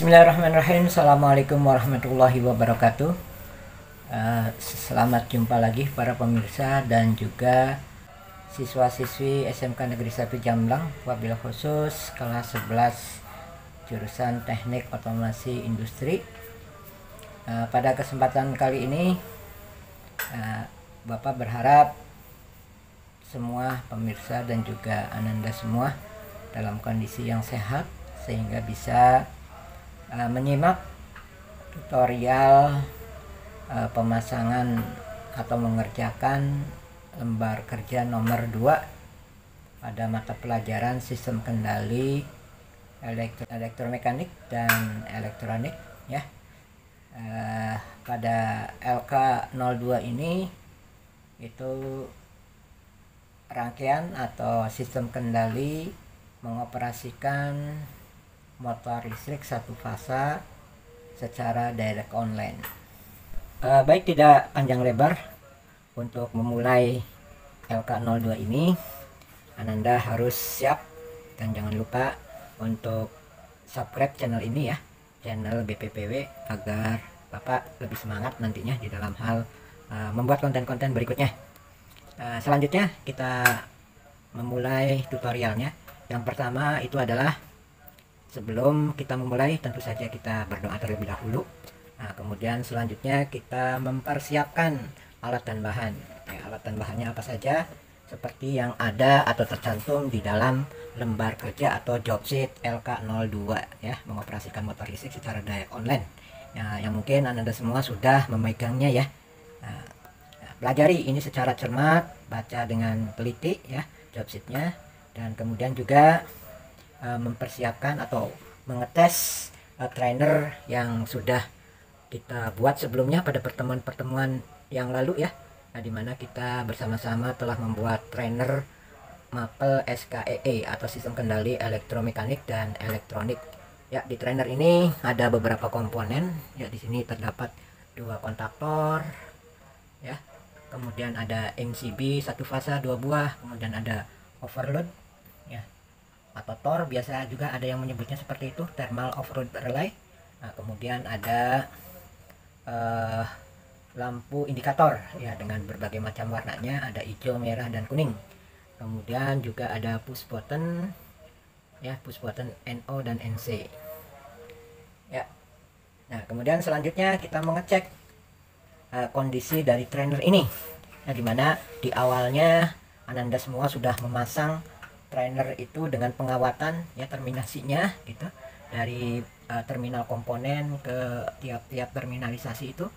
Bismillahirrahmanirrahim. Assalamualaikum warahmatullahi wabarakatuh. Selamat jumpa lagi para pemirsa dan juga siswa-siswi SMK Negeri 1 Jamblang, wabil khusus kelas 11 jurusan Teknik Otomasi Industri. Pada kesempatan kali ini Bapak berharap semua pemirsa dan juga Ananda semua dalam kondisi yang sehat sehingga bisa menyimak tutorial pemasangan atau mengerjakan lembar kerja nomor 2 pada mata pelajaran sistem kendali elektromekanik dan elektronik ya. Pada LK02 ini itu rangkaian atau sistem kendali mengoperasikan motor listrik satu fasa secara direct online. Baik, tidak panjang lebar, untuk memulai LK02 ini Ananda harus siap dan jangan lupa untuk subscribe channel ini ya, channel BPPW, agar Bapak lebih semangat nantinya di dalam hal membuat konten-konten berikutnya. Selanjutnya kita memulai tutorialnya. Yang pertama itu adalah sebelum kita memulai tentu saja kita berdoa terlebih dahulu. Kemudian selanjutnya kita mempersiapkan alat dan bahan. Alat dan bahannya apa saja? Seperti yang ada atau tercantum di dalam lembar kerja atau job sheet LK02 ya, mengoperasikan motor listrik secara direct online. Yang mungkin Anda semua sudah memegangnya ya. Pelajari ini secara cermat, baca dengan teliti ya job sheetnya, dan kemudian juga mempersiapkan atau mengetes trainer yang sudah kita buat sebelumnya pada pertemuan-pertemuan yang lalu ya, dimana kita bersama-sama telah membuat trainer mapel SKEE atau sistem kendali elektromekanik dan elektronik ya. Di trainer ini ada beberapa komponen ya, di sini terdapat 2 kontaktor ya, kemudian ada MCB satu fasa 2 buah, kemudian ada overload ya, atau TOR biasa juga ada yang menyebutnya seperti itu, thermal overload relay. Kemudian ada lampu indikator ya dengan berbagai macam warnanya, ada hijau, merah, dan kuning. Kemudian juga ada push button ya, push button NO dan NC ya. Nah, kemudian selanjutnya kita mengecek kondisi dari trainer ini ya, dimana di awalnya Ananda semua sudah memasang trainer itu dengan pengawatan ya, terminasinya gitu, dari terminal komponen ke tiap-tiap terminalisasi itu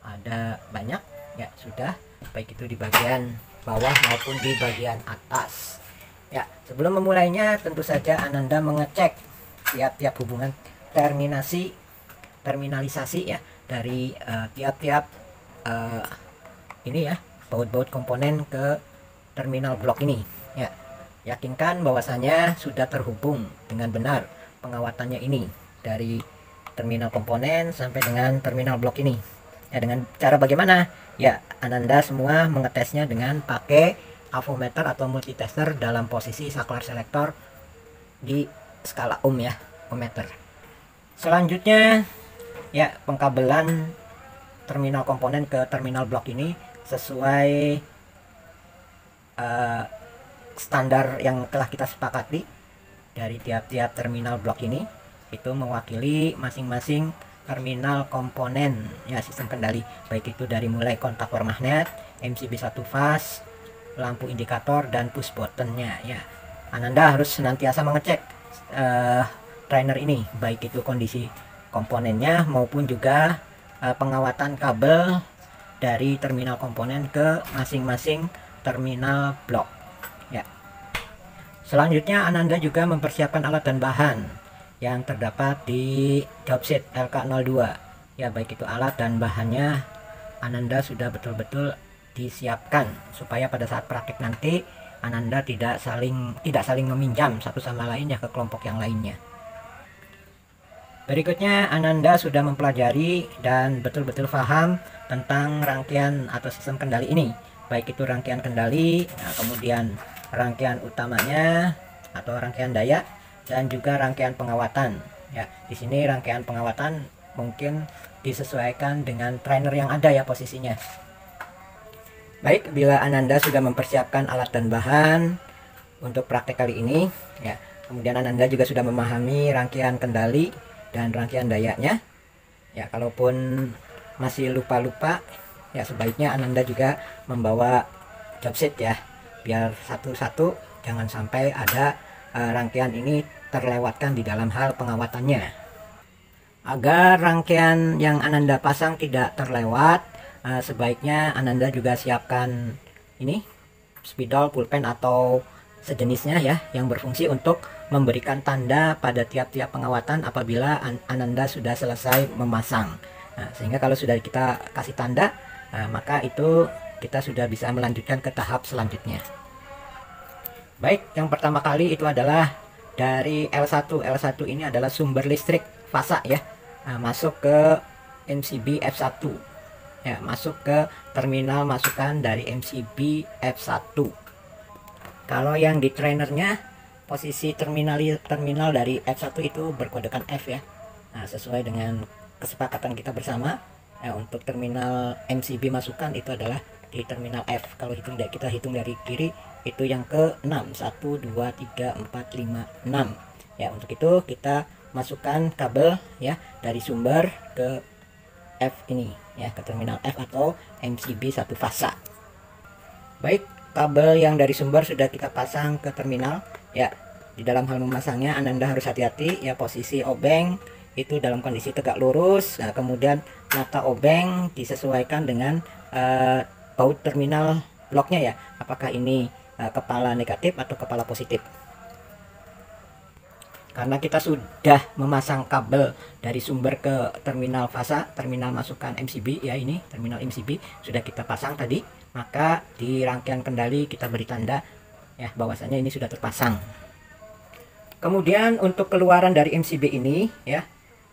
ada banyak ya, sudah baik itu di bagian bawah maupun di bagian atas ya. Sebelum memulainya tentu saja Ananda mengecek tiap-tiap hubungan terminalisasi ya, dari tiap-tiap ini ya, baut-baut komponen ke terminal blok ini ya. Yakinkan bahwasanya sudah terhubung dengan benar pengawatannya ini dari terminal komponen sampai dengan terminal blok ini ya. Dengan cara bagaimana ya, Ananda semua mengetesnya dengan pakai avometer atau multitester dalam posisi saklar selektor di skala ohm ya, ohmmeter. Selanjutnya ya, pengkabelan terminal komponen ke terminal blok ini sesuai standar yang telah kita sepakati dari tiap-tiap terminal blok ini, itu mewakili masing-masing terminal komponen ya sistem kendali, baik itu dari mulai kontaktor magnet, MCB satu fase, lampu indikator, dan push buttonnya ya. Ananda harus senantiasa mengecek trainer ini, baik itu kondisi komponennya maupun juga pengawatan kabel dari terminal komponen ke masing-masing terminal blok ya. Selanjutnya Ananda juga mempersiapkan alat dan bahan yang terdapat di job sheet LK02 ya, baik itu alat dan bahannya Ananda sudah betul-betul disiapkan supaya pada saat praktik nanti Ananda tidak saling meminjam satu sama lain ya ke kelompok yang lainnya. Berikutnya Ananda sudah mempelajari dan betul-betul paham tentang rangkaian atau sistem kendali ini, baik itu rangkaian kendali, kemudian rangkaian utamanya atau rangkaian daya, dan juga rangkaian pengawatan Ya, di sini rangkaian pengawatan mungkin disesuaikan dengan trainer yang ada ya posisinya. Baik, bila Ananda sudah mempersiapkan alat dan bahan untuk praktek kali ini, ya, kemudian Ananda juga sudah memahami rangkaian kendali dan rangkaian dayanya. Ya, kalaupun masih lupa-lupa, ya sebaiknya Ananda juga membawa job set ya, biar satu-satu jangan sampai ada rangkaian ini terlewatkan di dalam hal pengawatannya. Agar rangkaian yang Ananda pasang tidak terlewat, sebaiknya Ananda juga siapkan ini spidol, pulpen atau sejenisnya ya, yang berfungsi untuk memberikan tanda pada tiap-tiap pengawatan apabila Ananda sudah selesai memasang. Nah, sehingga kalau sudah kita kasih tanda, maka itu kita sudah bisa melanjutkan ke tahap selanjutnya. Baik, yang pertama kali itu adalah dari L1. L1 ini adalah sumber listrik fasa ya, masuk ke MCB F1 ya, masuk ke terminal masukan dari MCB F1. Kalau yang di trainernya, posisi terminal dari F1 itu berkodekan F ya. Nah, sesuai dengan kesepakatan kita bersama ya, untuk terminal MCB masukan itu adalah di terminal F. Kalau kita hitung dari kiri itu yang ke 6, 1 2 3 4 5 6 ya. Untuk itu kita masukkan kabel ya dari sumber ke F ini ya, ke terminal F atau MCB satu fasa. Baik, kabel yang dari sumber sudah kita pasang ke terminal ya. Di dalam hal memasangnya Ananda harus hati-hati ya, posisi obeng itu dalam kondisi tegak lurus. Nah, kemudian mata obeng disesuaikan dengan baut terminal bloknya ya, apakah ini kepala negatif atau kepala positif. Karena kita sudah memasang kabel dari sumber ke terminal fasa, terminal masukan MCB ya, ini terminal MCB sudah kita pasang tadi, maka di rangkaian kendali kita beri tanda ya bahwasanya ini sudah terpasang. Kemudian untuk keluaran dari MCB ini ya,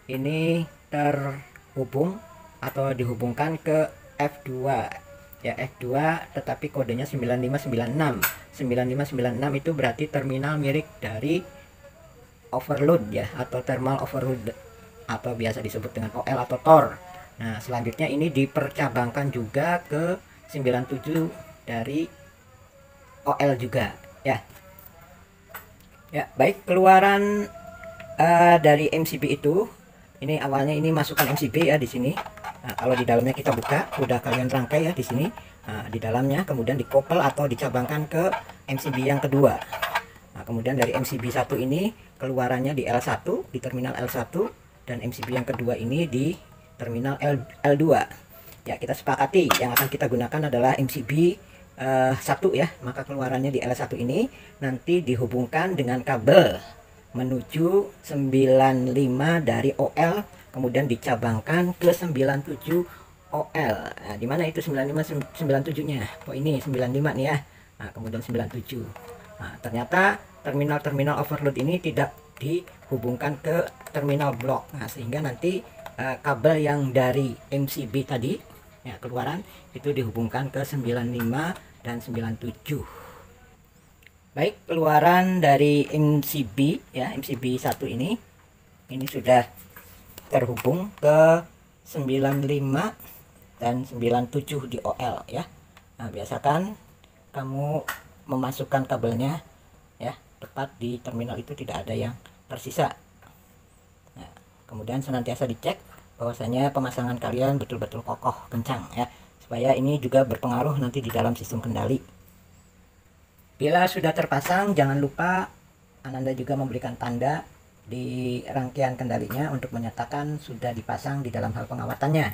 ini terhubung atau dihubungkan ke F2 ya, F2 tetapi kodenya 9596. 9596 itu berarti terminal milik dari overload ya, atau thermal overload atau biasa disebut dengan OL atau TOR. Nah, selanjutnya ini dipercabangkan juga ke 97 dari OL juga ya. Ya, baik, keluaran dari MCB itu, ini awalnya ini masukkan MCB ya di sini. Nah, kalau di dalamnya kita buka, udah kalian rangkai ya di sini. Nah, di dalamnya kemudian dikopel atau dicabangkan ke MCB yang kedua. Nah, kemudian dari MCB 1 ini keluarannya di L1, di terminal L1, dan MCB yang kedua ini di terminal L2. Ya, kita sepakati yang akan kita gunakan adalah MCB 1 ya, maka keluarannya di L1 ini nanti dihubungkan dengan kabel menuju 95 dari OL, kemudian dicabangkan ke 97 OL. Nah, di mana itu 95 97-nya? Oh, ini 95 nih ya. Nah, kemudian 97. Nah, ternyata terminal overload ini tidak dihubungkan ke terminal blok. Nah, sehingga nanti kabel yang dari MCB tadi ya, keluaran itu dihubungkan ke 95 dan 97. Baik, keluaran dari MCB ya, MCB 1 ini sudah terhubung ke 95 dan 97 di OL ya. Nah, biasakan kamu memasukkan kabelnya ya tepat di terminal itu, tidak ada yang tersisa. Nah, kemudian senantiasa dicek bahwasanya pemasangan kalian betul-betul kokoh, kencang ya, supaya ini juga berpengaruh nanti di dalam sistem kendali. Bila sudah terpasang, jangan lupa Ananda juga memberikan tanda di rangkaian kendalinya untuk menyatakan sudah dipasang di dalam hal pengawatannya.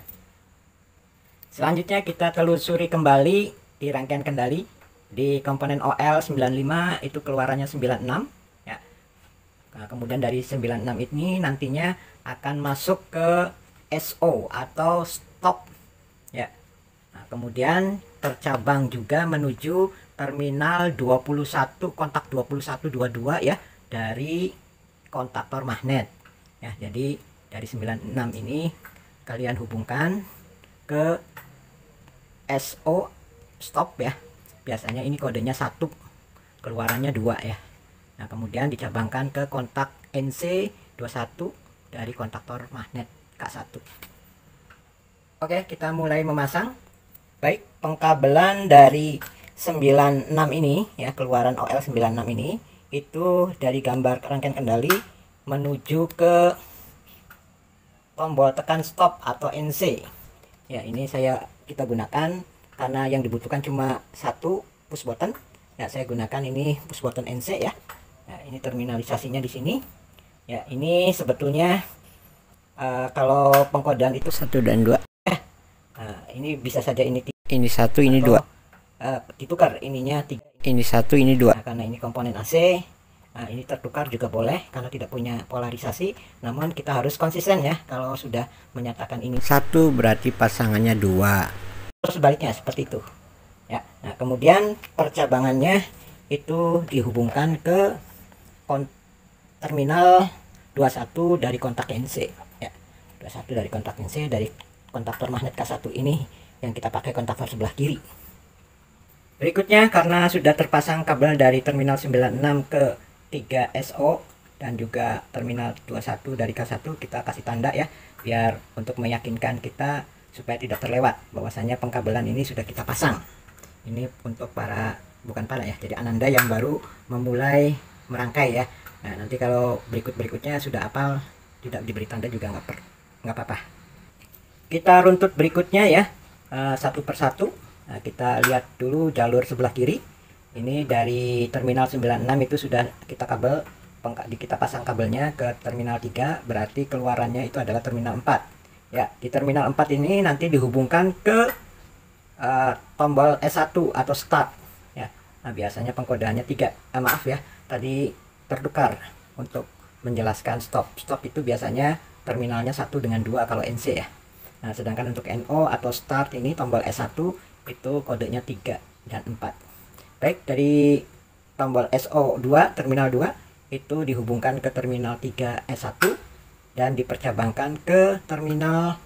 Selanjutnya kita telusuri kembali di rangkaian kendali di komponen OL 95 itu keluarannya 96 ya. Nah, kemudian dari 96 ini nantinya akan masuk ke SO atau stop ya. Nah, kemudian tercabang juga menuju terminal 21, kontak 2122 ya, dari kontaktor magnet ya. Jadi dari 96 ini kalian hubungkan ke SO stop ya. Biasanya ini kodenya 1, keluarannya 2 ya. Nah, kemudian dicabangkan ke kontak NC 21 dari kontaktor magnet K1. Oke, kita mulai memasang. Baik, pengkabelan dari 96 ini ya, keluaran OL96 ini itu dari gambar rangkaian kendali menuju ke tombol tekan stop atau NC. Ya, ini kita gunakan karena yang dibutuhkan cuma satu push button. Ya, saya gunakan ini push button NC ya. Nah, ini terminalisasinya di sini. Ya, ini sebetulnya kalau pengkodean itu 1 dan 2. Nah, ini bisa saja ini 1, ini 2. Ditukar ininya 3, ini 1, ini 2. Nah, karena ini komponen AC. Nah, ini tertukar juga boleh karena tidak punya polarisasi. Namun kita harus konsisten ya. Kalau sudah menyatakan ini 1 berarti pasangannya 2. Terus sebaliknya seperti itu. Ya. Nah, kemudian percabangannya itu dihubungkan ke terminal 21 dari kontak NC ya. 21 dari kontak NC dari kontaktor magnet K1 ini yang kita pakai kontaktor sebelah kiri. Berikutnya, karena sudah terpasang kabel dari terminal 96 ke 3SO dan juga terminal 21 dari K1, kita kasih tanda ya, biar untuk meyakinkan kita supaya tidak terlewat bahwasanya pengkabelan ini sudah kita pasang. Ini untuk bukan para ya, jadi ananda yang baru memulai merangkai ya. Nah, nanti kalau berikutnya sudah hafal tidak diberi tanda juga nggak apa-apa. Kita runtut berikutnya ya, satu persatu. Nah, kita lihat dulu jalur sebelah kiri. Ini dari terminal 96 itu sudah kita pasang kabelnya ke terminal 3, berarti keluarannya itu adalah terminal 4. Ya, di terminal 4 ini nanti dihubungkan ke tombol S1 atau start ya. Nah, biasanya pengkodeannya 3. Maaf ya, tadi tertukar untuk menjelaskan stop. Stop itu biasanya terminalnya 1 dengan 2 kalau NC ya. Nah, sedangkan untuk NO atau start ini tombol S1 itu kodenya 3 dan 4. Baik, dari tombol SO2 terminal 2 itu dihubungkan ke terminal 3 S1 dan dipercabangkan ke terminal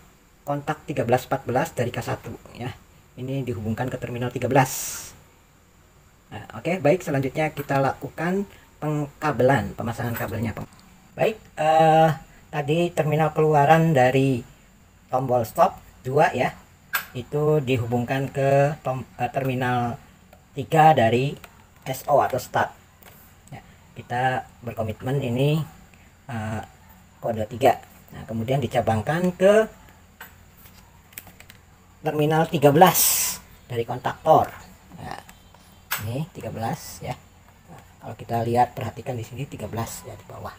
kontak 1314 dari K1 ya. Ini dihubungkan ke terminal 13. Nah, oke, baik, selanjutnya kita lakukan pemasangan kabelnya. Baik, tadi terminal keluaran dari tombol stop 2 ya, itu dihubungkan ke terminal 3 dari SO atau start ya. Kita berkomitmen ini kode 3. Nah, kemudian dicabangkan ke terminal 13 dari kontaktor. Nah, ini 13 ya. Nah, kalau kita lihat, perhatikan di sini 13 ya, di bawah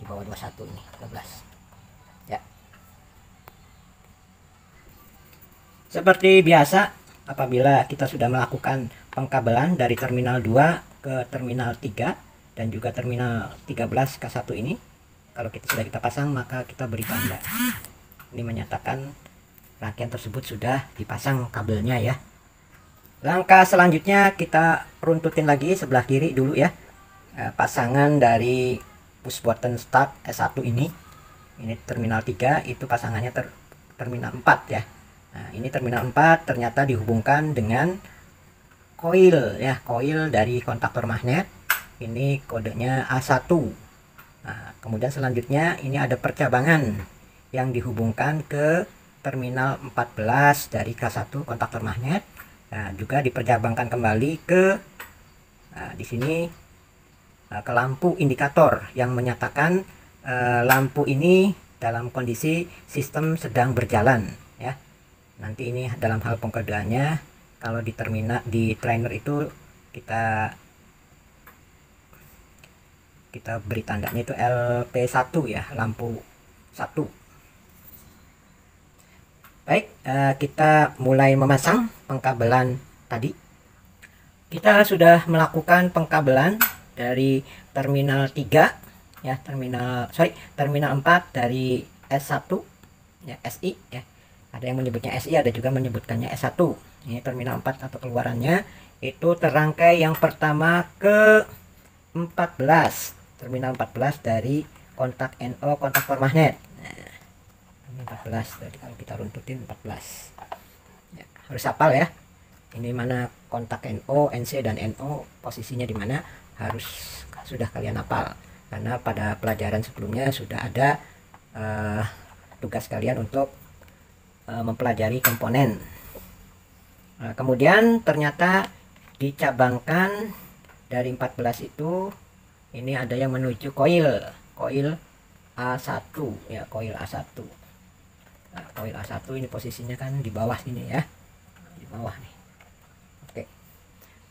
21 ini 13 ya. Seperti biasa, apabila kita sudah melakukan pengkabelan dari terminal 2 ke terminal 3 dan juga terminal 13 K1 ini, kalau kita pasang, maka kita beri tanda. Ini menyatakan rangkaian tersebut sudah dipasang kabelnya ya. Langkah selanjutnya kita runtutin lagi sebelah kiri dulu ya. Pasangan dari push button start S1 ini terminal 3, itu pasangannya terminal 4 ya. Nah, ini terminal 4 ternyata dihubungkan dengan koil ya, koil dari kontaktor magnet. Ini kodenya A1. Nah, kemudian selanjutnya ini ada percabangan yang dihubungkan ke terminal 14 dari K1 kontaktor magnet. Nah, juga dipercabangkan kembali ke di sini ke lampu indikator yang menyatakan lampu ini dalam kondisi sistem sedang berjalan ya. Nanti ini dalam hal pengkodeannya, kalau di trainer itu kita beri tandanya itu LP1 ya, lampu 1. Baik, kita mulai memasang pengkabelan tadi. Kita sudah melakukan pengkabelan dari terminal 3 ya, terminal 4 dari S1 ya, SI ya. Ada yang menyebutnya SI, ada juga menyebutkannya S1. Ini terminal 4 atau keluarannya itu terangkai yang pertama ke 14, terminal 14 dari kontak NO kontaktor magnet. Nah, 14 tadi kalau kita runtutin 14 ya, harus hafal ya. Ini mana kontak NO, NC dan NO posisinya di mana, harus sudah kalian hafal karena pada pelajaran sebelumnya sudah ada tugas kalian untuk mempelajari komponen. Kemudian ternyata dicabangkan dari 14 itu, ini ada yang menuju koil A1 ya, koil A1. Nah, koil A1 ini posisinya kan di bawah sini ya, di bawah nih. Oke.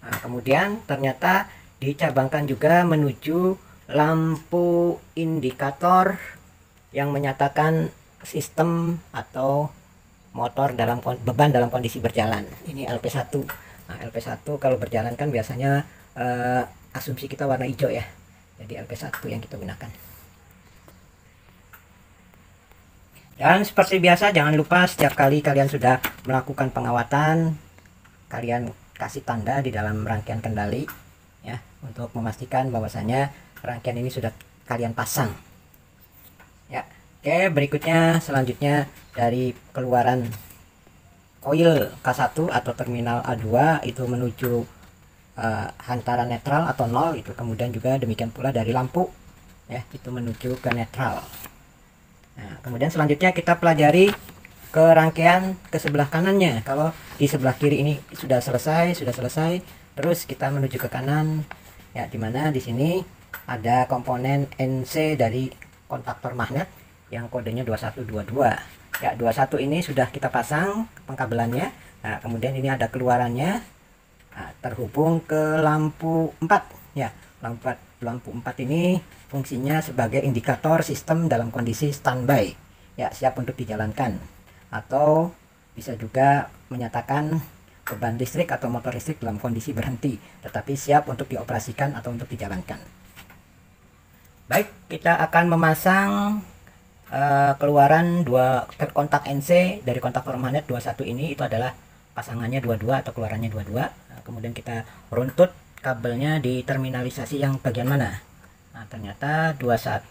Nah, kemudian ternyata dicabangkan juga menuju lampu indikator yang menyatakan sistem atau motor beban dalam kondisi berjalan. Ini LP1. Nah, LP1 kalau berjalan kan biasanya asumsi kita warna hijau ya. Jadi LP1 yang kita gunakan. Dan seperti biasa, jangan lupa setiap kali kalian sudah melakukan pengawatan, kalian kasih tanda di dalam rangkaian kendali ya, untuk memastikan bahwasanya rangkaian ini sudah kalian pasang ya. Oke, berikutnya selanjutnya dari keluaran koil K1 atau terminal A2 itu menuju hantaran netral atau 0 itu, kemudian juga demikian pula dari lampu ya, itu menuju ke netral. Nah, kemudian selanjutnya kita pelajari ke rangkaian ke sebelah kanannya. Kalau di sebelah kiri ini sudah selesai, terus kita menuju ke kanan ya, dimana di sini ada komponen NC dari kontaktor magnet yang kodenya 2122 ya. 21 ini sudah kita pasang pengkabelannya. Nah, kemudian ini ada keluarannya, terhubung ke lampu 4 ya. Lampu 4 ini fungsinya sebagai indikator sistem dalam kondisi standby ya, siap untuk dijalankan, atau bisa juga menyatakan beban listrik atau motor listrik dalam kondisi berhenti tetapi siap untuk dioperasikan atau untuk dijalankan. Baik, kita akan memasang keluaran kontak NC dari kontaktor magnet 21 ini. Itu adalah pasangannya 22 atau keluarannya 22. Nah, kemudian kita runtut kabelnya di terminalisasi yang bagian mana. Nah, ternyata 22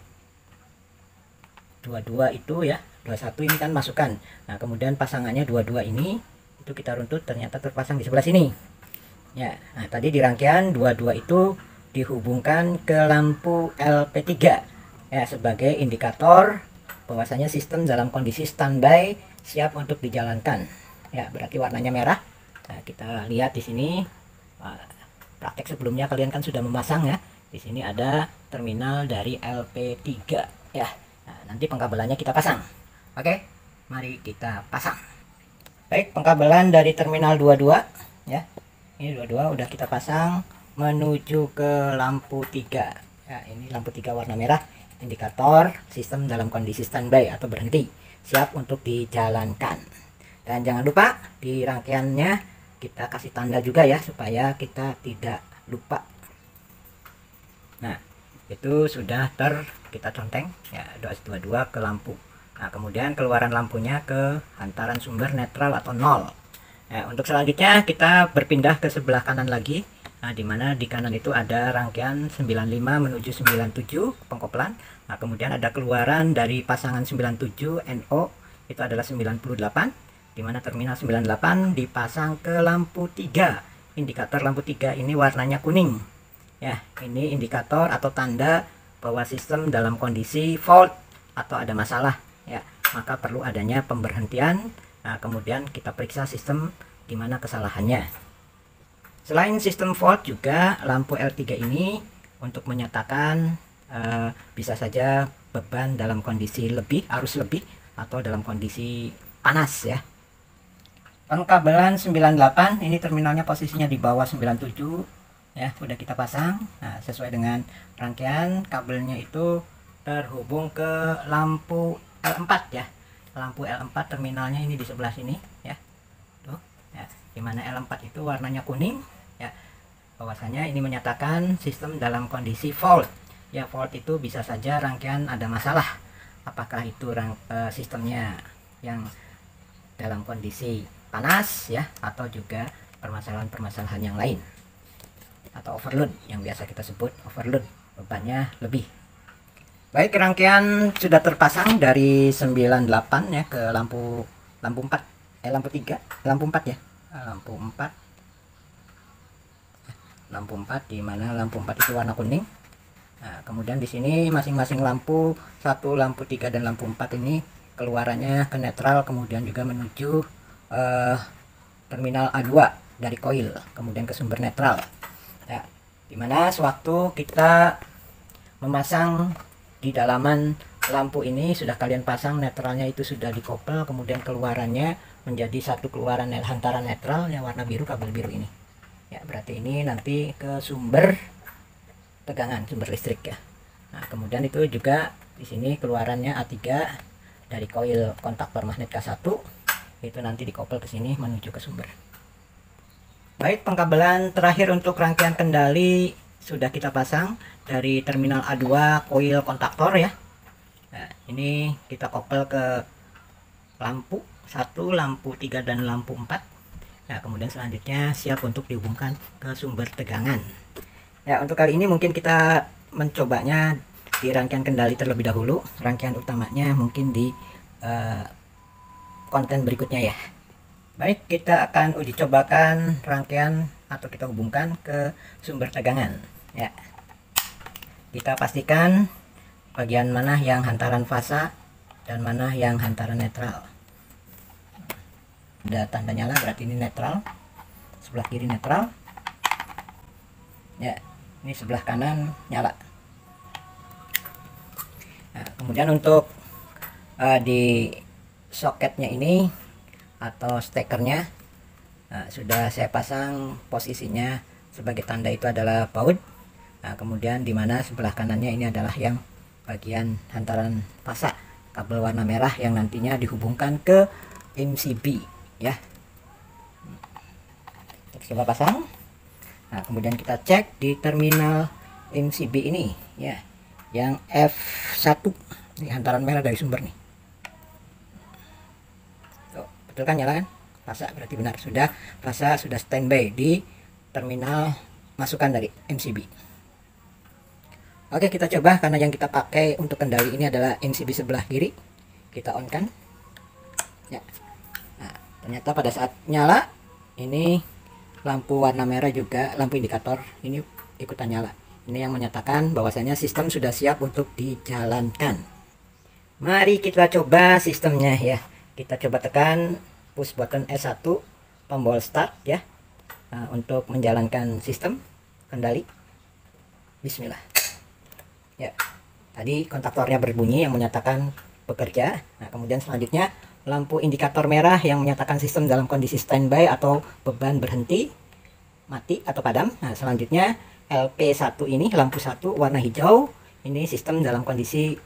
itu ya, 21 ini kan masukan. Nah, kemudian pasangannya 22 ini itu kita runtut, ternyata terpasang di sebelah sini ya. Nah, tadi di rangkaian 22 itu dihubungkan ke lampu LP3 ya, sebagai indikator bahwasanya sistem dalam kondisi standby siap untuk dijalankan ya, berarti warnanya merah. Nah, kita lihat di sini praktek sebelumnya kalian kan sudah memasang ya. Di sini ada terminal dari LP3 ya. Nah, nanti pengkabelannya kita pasang. Oke, mari kita pasang. Baik, pengkabelan dari terminal 22 ya. Ini 22 udah kita pasang menuju ke lampu 3 ya. Ini lampu 3 warna merah, indikator sistem dalam kondisi standby atau berhenti, siap untuk dijalankan. Dan jangan lupa di rangkaiannya kita kasih tanda juga ya, supaya kita tidak lupa. Nah, itu sudah kita conteng ya, 22 ke lampu. Nah, kemudian keluaran lampunya ke hantaran sumber netral atau 0. Nah, untuk selanjutnya kita berpindah ke sebelah kanan lagi. Nah, dimana di kanan itu ada rangkaian 95 menuju 97 pengkopelan. Nah, kemudian ada keluaran dari pasangan 97 NO itu adalah 98, dimana terminal 98 dipasang ke lampu 3. Indikator lampu 3 ini warnanya kuning ya. Ini indikator atau tanda bahwa sistem dalam kondisi fault atau ada masalah ya, maka perlu adanya pemberhentian. Nah, kemudian kita periksa sistem di mana kesalahannya. Selain sistem fault juga lampu L3 ini untuk menyatakan bisa saja beban dalam kondisi lebih, arus lebih, atau dalam kondisi panas ya. Pengkabelan 98 ini terminalnya posisinya di bawah 97 ya, sudah kita pasang. Nah, sesuai dengan rangkaian kabelnya itu terhubung ke lampu L4 ya. Lampu L4 terminalnya ini di sebelah sini ya. Tuh ya, dimana L4 itu warnanya kuning ya. Bahwasanya ini menyatakan sistem dalam kondisi fault. Ya, fault itu bisa saja rangkaian ada masalah. Apakah itu sistemnya yang dalam kondisi panas ya, atau juga permasalahan-permasalahan yang lain, atau overload yang biasa kita sebut overload, bebannya lebih. Baik, rangkaian sudah terpasang dari 98 ya ke lampu 4 lampu 3 lampu 4 ya, lampu 4 di mana lampu 4 itu warna kuning. Nah, kemudian di sini masing-masing lampu 1, lampu 3 dan lampu 4 ini keluarannya ke netral, kemudian juga menuju terminal A2 dari koil, kemudian ke sumber netral. Ya, dimana sewaktu kita memasang di dalaman lampu ini sudah kalian pasang netralnya itu sudah dikopel, kemudian keluarannya menjadi satu keluaran hantaran netral yang warna biru, kabel biru ini. Ya, berarti ini nanti ke sumber tegangan, sumber listrik ya. Nah, kemudian itu juga di sini keluarannya A3 dari koil kontaktor magnet K1 itu nanti dikopel ke sini menuju ke sumber. Baik, pengkabelan terakhir untuk rangkaian kendali sudah kita pasang dari terminal A2 koil kontaktor ya. Nah, ini kita kopel ke lampu 1, lampu 3 dan lampu 4. Nah, kemudian selanjutnya siap untuk dihubungkan ke sumber tegangan. Ya, untuk kali ini mungkin kita mencobanya di rangkaian kendali terlebih dahulu. Rangkaian utamanya mungkin di konten berikutnya ya. Baik, kita akan uji cobakan rangkaian atau kita hubungkan ke sumber tegangan ya. Kita pastikan bagian mana yang hantaran fasa dan mana yang hantaran netral. Ada tanda nyala berarti ini netral, sebelah kiri netral ya, ini sebelah kanan nyala. Nah, kemudian untuk di soketnya ini atau stekernya sudah saya pasang posisinya sebagai tanda itu adalah baut. Nah, kemudian dimana sebelah kanannya ini adalah yang bagian hantaran fasa kabel warna merah yang nantinya dihubungkan ke MCB ya. Kita coba pasang. Nah, kemudian kita cek di terminal MCB ini ya, yang F1 ini hantaran merah dari sumber nih. Tuh, betul kan, nyala kan? Fasa berarti benar, sudah fasa sudah standby di terminal masukan dari MCB. Oke, kita coba karena yang kita pakai untuk kendali ini adalah MCB sebelah kiri. Kita on kan ya. Nah, ternyata pada saat nyala ini lampu warna merah juga, lampu indikator ini ikutan nyala. Ini yang menyatakan bahwasanya sistem sudah siap untuk dijalankan. Mari kita coba sistemnya ya. Kita coba tekan push button S1 tombol start ya. Nah, untuk menjalankan sistem kendali. Bismillah. Ya. Tadi kontaktornya berbunyi yang menyatakan bekerja. Nah, kemudian selanjutnya lampu indikator merah yang menyatakan sistem dalam kondisi standby atau beban berhenti, mati atau padam. Nah, selanjutnya LP1 ini lampu 1 warna hijau, ini sistem dalam kondisi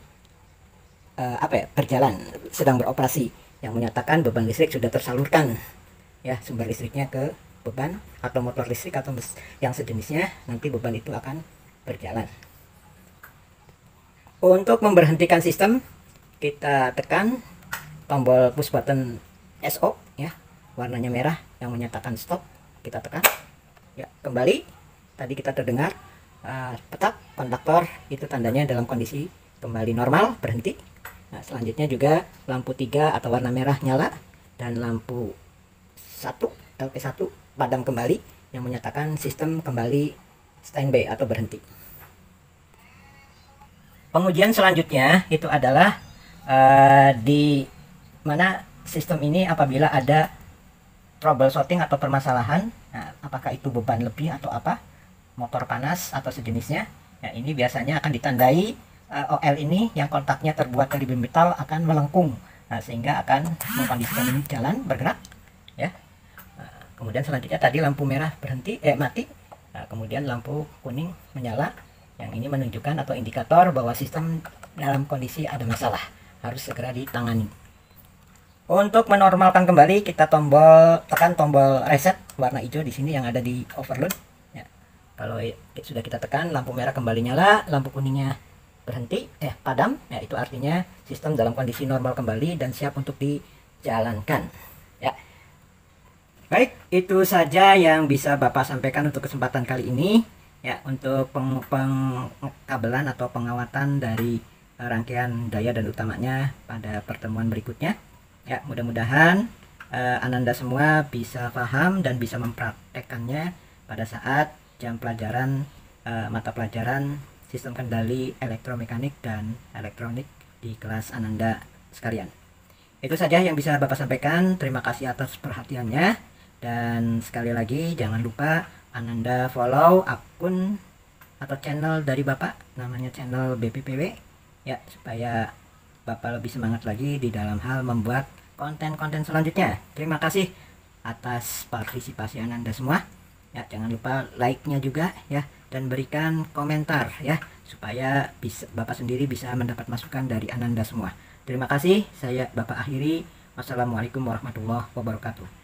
berjalan, sedang beroperasi, yang menyatakan beban listrik sudah tersalurkan ya, sumber listriknya ke beban atau motor listrik atau yang sejenisnya, nanti beban itu akan berjalan. Untuk memberhentikan sistem kita tekan tombol push button SO ya, warnanya merah yang menyatakan stop, kita tekan ya, kembali. Tadi kita terdengar petak kontaktor itu tandanya dalam kondisi kembali normal, berhenti. Nah, selanjutnya juga lampu 3 atau warna merah nyala dan lampu 1 LP1 padam kembali yang menyatakan sistem kembali standby atau berhenti. Pengujian selanjutnya itu adalah di mana sistem ini apabila ada troubleshooting atau permasalahan, nah, apakah itu beban lebih atau apa, motor panas atau sejenisnya. Nah, ini biasanya akan ditandai OL ini yang kontaknya terbuat dari bimetal akan melengkung, nah, sehingga akan mengkondisikan ini jalan bergerak ya. Nah, kemudian selanjutnya tadi lampu merah berhenti mati, nah, kemudian lampu kuning menyala, yang ini menunjukkan atau indikator bahwa sistem dalam kondisi ada masalah, harus segera ditangani. Untuk menormalkan kembali kita tekan tombol reset warna hijau di sini yang ada di overload ya. Kalau sudah kita tekan, lampu merah kembali nyala, lampu kuningnya berhenti padam ya, itu artinya sistem dalam kondisi normal kembali dan siap untuk dijalankan ya. Baik, itu saja yang bisa Bapak sampaikan untuk kesempatan kali ini ya, untuk pengkabelan atau pengawatan dari rangkaian daya dan utamanya pada pertemuan berikutnya. Ya, mudah-mudahan Ananda semua bisa paham dan bisa mempraktekkannya pada saat jam pelajaran mata pelajaran sistem kendali elektromekanik dan elektronik di kelas Ananda sekalian. Itu saja yang bisa Bapak sampaikan. Terima kasih atas perhatiannya. Dan sekali lagi jangan lupa Ananda follow akun atau channel dari Bapak, namanya channel BPPW ya, supaya Bapak lebih semangat lagi di dalam hal membuat konten-konten selanjutnya. Terima kasih atas partisipasi Ananda semua ya. Jangan lupa like-nya juga ya, dan berikan komentar ya, supaya Bapak sendiri bisa mendapat masukan dari Ananda semua. Terima kasih, saya Bapak akhiri. Wassalamualaikum warahmatullahi wabarakatuh.